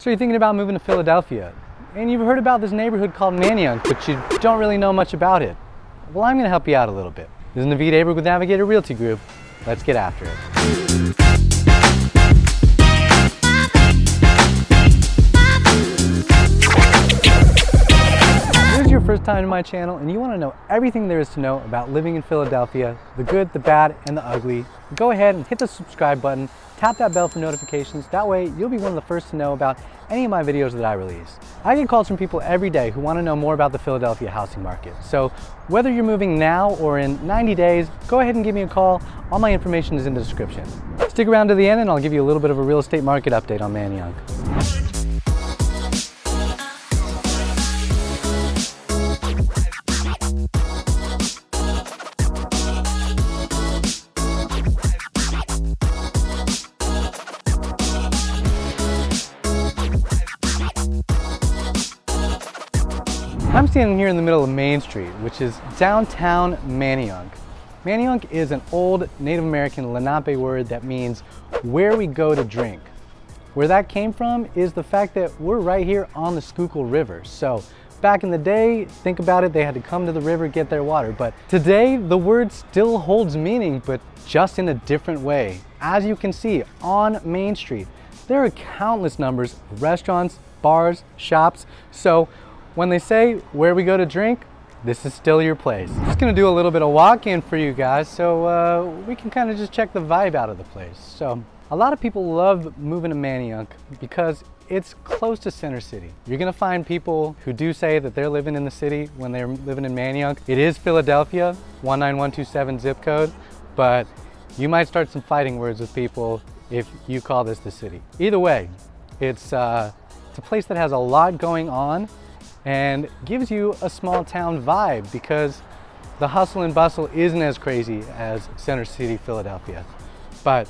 So you're thinking about moving to Philadelphia, and you've heard about this neighborhood called Manayunk, but you don't really know much about it. Well, I'm going to help you out a little bit. This is Naveed Aberg with Navigator Realty Group. Let's get after it. If this is your first time to my channel and you want to know everything there is to know about living in Philadelphia, the good, the bad, and the ugly, go ahead and hit the subscribe button. Tap that bell for notifications. That way you'll be one of the first to know about any of my videos that I release. I get calls from people every day who want to know more about the Philadelphia housing market. So whether you're moving now or in 90 days, go ahead and give me a call. All my information is in the description. Stick around to the end and I'll give you a little bit of a real estate market update on Manayunk. I'm standing here in the middle of Main Street, which is downtown Manayunk. Manayunk is an old Native American Lenape word that means where we go to drink. Where that came from is the fact that we're right here on the Schuylkill River. So back in the day, think about it, they had to come to the river, get their water. But today, the word still holds meaning, but just in a different way. As you can see, on Main Street, there are countless numbers of restaurants, bars, shops. So when they say where we go to drink, this is still your place. Just gonna do a little bit of walk-in for you guys so we can kind of just check the vibe out of the place. So a lot of people love moving to Manayunk because it's close to Center City. You're gonna find people who do say that they're living in the city when they're living in Manayunk. It is Philadelphia, 19127 zip code, but you might start some fighting words with people if you call this the city. Either way, it's a place that has a lot going on and gives you a small town vibe because the hustle and bustle isn't as crazy as Center City, Philadelphia. But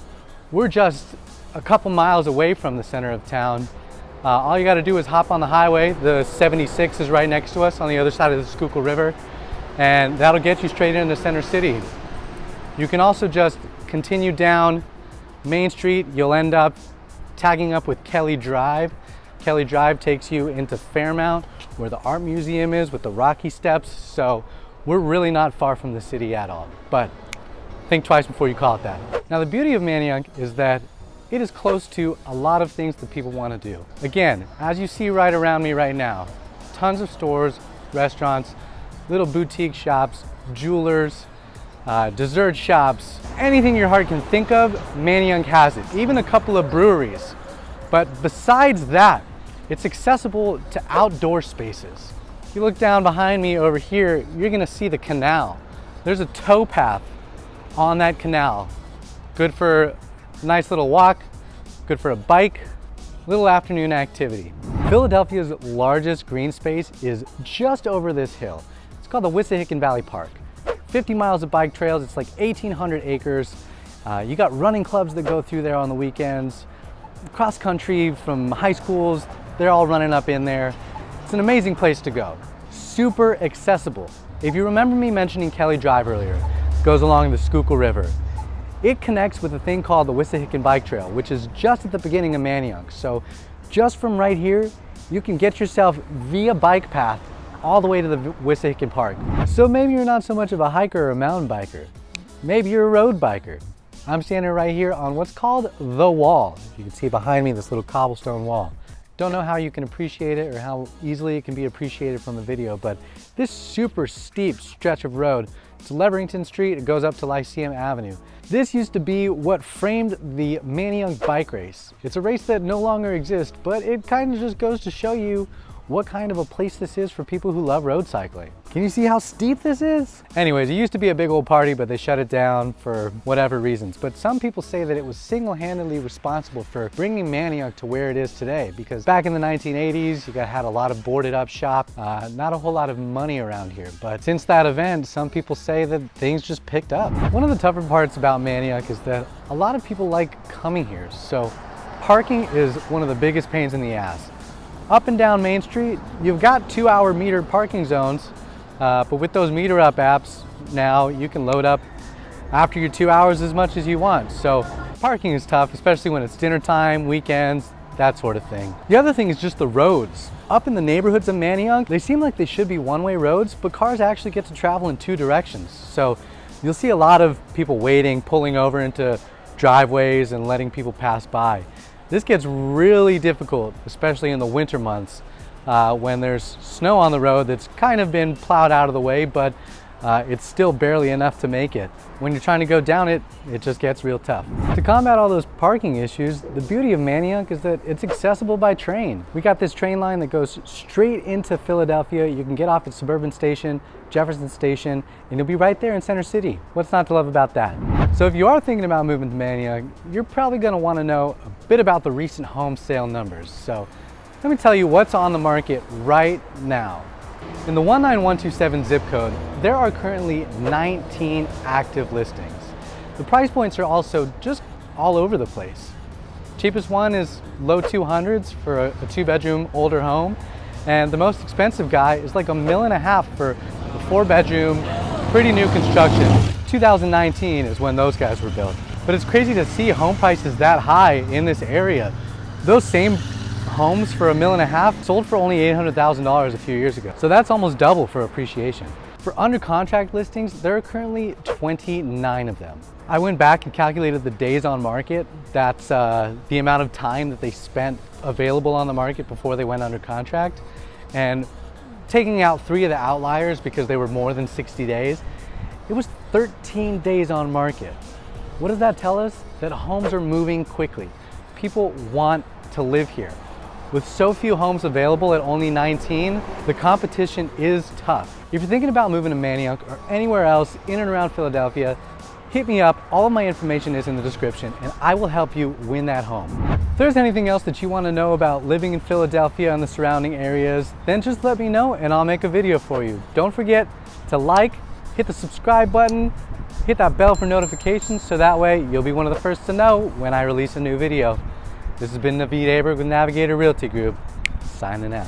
we're just a couple miles away from the center of town. All you gotta do is hop on the highway. The 76 is right next to us on the other side of the Schuylkill River, and that'll get you straight into Center City. You can also just continue down Main Street. You'll end up tagging up with Kelly Drive. Kelly Drive takes you into Fairmount, where the art museum is with the Rocky Steps. So we're really not far from the city at all, but think twice before you call it that. Now the beauty of Manayunk is that it is close to a lot of things that people want to do. Again, as you see right around me right now, tons of stores, restaurants, little boutique shops, jewelers, dessert shops, anything your heart can think of, Manayunk has it. Even a couple of breweries. But besides that, it's accessible to outdoor spaces. If you look down behind me over here, you're gonna see the canal. There's a tow path on that canal. Good for a nice little walk, good for a bike, little afternoon activity. Philadelphia's largest green space is just over this hill. It's called the Wissahickon Valley Park. 50 miles of bike trails, it's like 1,800 acres. You got running clubs that go through there on the weekends. Cross country from high schools, they're all running up in there. It's an amazing place to go. Super accessible. If you remember me mentioning Kelly Drive earlier, it goes along the Schuylkill River. It connects with a thing called the Wissahickon Bike Trail, which is just at the beginning of Manayunk. So just from right here, you can get yourself via bike path all the way to the Wissahickon Park. So maybe you're not so much of a hiker or a mountain biker. Maybe you're a road biker. I'm standing right here on what's called the wall. You can see behind me this little cobblestone wall. Don't know how you can appreciate it or how easily it can be appreciated from the video, but this super steep stretch of road, it's Leverington Street, it goes up to Lyceum Avenue. This used to be what framed the Manayunk bike race. It's a race that no longer exists, but it kind of just goes to show you what kind of a place this is for people who love road cycling. Can you see how steep this is? Anyways, it used to be a big old party, but they shut it down for whatever reasons. But some people say that it was single-handedly responsible for bringing Manayunk to where it is today, because back in the 1980s, you had a lot of boarded up shop, not a whole lot of money around here. But since that event, some people say that things just picked up. One of the tougher parts about Manayunk is that a lot of people like coming here. So parking is one of the biggest pains in the ass. Up and down Main Street, you've got 2-hour metered parking zones, but with those meter up apps now, you can load up after your 2 hours as much as you want. So parking is tough, especially when it's dinner time, weekends, that sort of thing. The other thing is just the roads. Up in the neighborhoods of Manayunk, they seem like they should be one-way roads, but cars actually get to travel in two directions. So you'll see a lot of people waiting, pulling over into driveways and letting people pass by. This gets really difficult, especially in the winter months when there's snow on the road that's kind of been plowed out of the way, but it's still barely enough to make it. When you're trying to go down it, it just gets real tough. To combat all those parking issues, the beauty of Manayunk is that it's accessible by train. We got this train line that goes straight into Philadelphia. You can get off at Suburban Station, Jefferson Station, and you'll be right there in Center City. What's not to love about that? So if you are thinking about moving to Manayunk, you're probably gonna wanna know a bit about the recent home sale numbers. So let me tell you what's on the market right now. In the 19127 zip code, there are currently 19 active listings. The price points are also just all over the place. Cheapest one is low 200s for a 2-bedroom older home, and the most expensive guy is like $1.5 million for a 4-bedroom, pretty new construction. 2019 is when those guys were built. But it's crazy to see home prices that high in this area. Those same homes for $1.5 million sold for only $800,000 a few years ago. So that's almost double for appreciation. For under contract listings, there are currently 29 of them. I went back and calculated the days on market. That's the amount of time that they spent available on the market before they went under contract. And taking out 3 of the outliers because they were more than 60 days, it was 13 days on market. What does that tell us? That homes are moving quickly. People want to live here. With so few homes available at only 19, the competition is tough. If you're thinking about moving to Manayunk or anywhere else in and around Philadelphia, hit me up. All of my information is in the description and I will help you win that home. If there's anything else that you want to know about living in Philadelphia and the surrounding areas, then just let me know and I'll make a video for you. Don't forget to like, hit the subscribe button, hit that bell for notifications so that way you'll be one of the first to know when I release a new video. This has been Naveed Aberg with Navigator Realty Group, signing out.